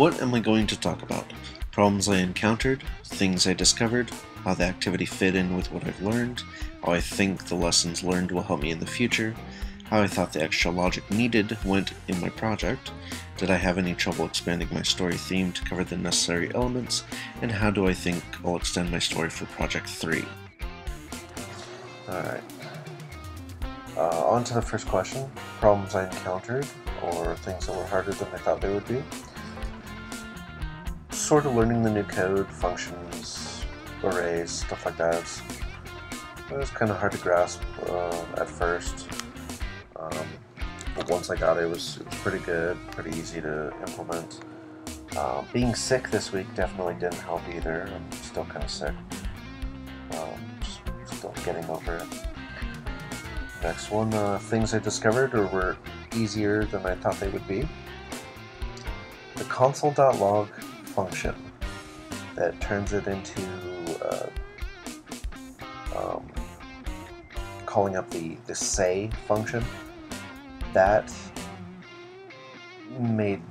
What am I going to talk about? Problems I encountered, things I discovered, how the activity fit in with what I've learned, how I think the lessons learned will help me in the future, how I thought the extra logic needed went in my project, did I have any trouble expanding my story theme to cover the necessary elements, and how do I think I'll extend my story for Project 3? Alright. On to the first question, problems I encountered, or things that were harder than I thought they would be. Sort of learning the new code, functions, arrays, stuff like that. It was kind of hard to grasp at first, but once I got it, it was pretty good, pretty easy to implement. Being sick this week definitely didn't help either. I'm still kind of sick, still getting over it. Next one, things I discovered or were easier than I thought they would be. The console.log function that turns it into calling up the say function, that made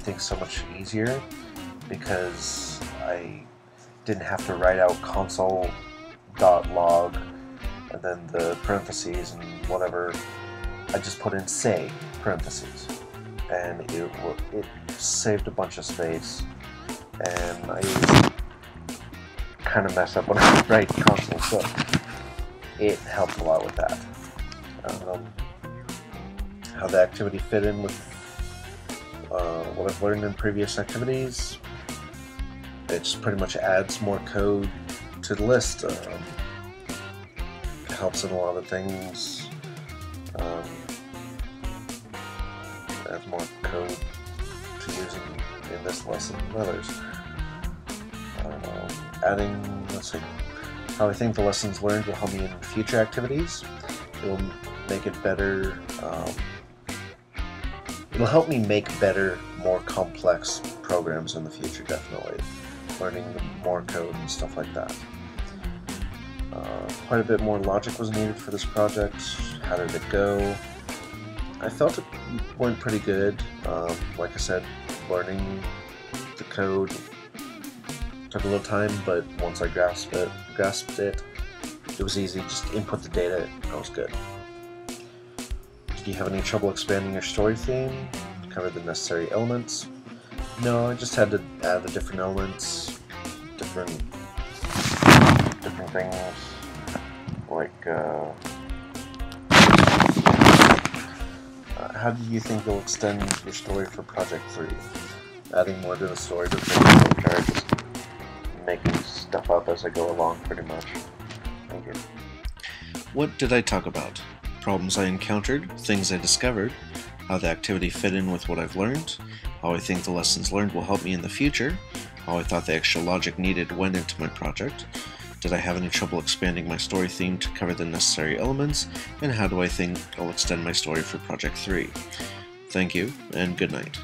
things so much easier because I didn't have to write out console.log and then the parentheses and whatever. I just put in say parentheses, and it saved a bunch of space, and I kind of mess up when I write console, so it helped a lot with that. How the activity fit in with what I've learned in previous activities. It just pretty much adds more code to the list. It helps in a lot of things. Adds more code to use in this lesson than others. Let's see, how I think the lessons learned will help me in future activities. It will make it better. It'll help me make better, more complex programs in the future, definitely. Learning more code and stuff like that. Quite a bit more logic was needed for this project. How did it go? I felt it went pretty good. Like I said, learning the code took a little time, but once I grasped it, it was easy. Just input the data, that was good. Did you have any trouble expanding your story theme to cover the necessary elements? No, I just had to add the different elements, different things, like how do you think you'll extend your story for Project 3? Adding more to the story to just making stuff up as I go along, pretty much. Thank you. What did I talk about? Problems I encountered, things I discovered, how the activity fit in with what I've learned, how I think the lessons learned will help me in the future, how I thought the extra logic needed went into my project, did I have any trouble expanding my story theme to cover the necessary elements, and how do I think I'll extend my story for Project 3? Thank you, and good night.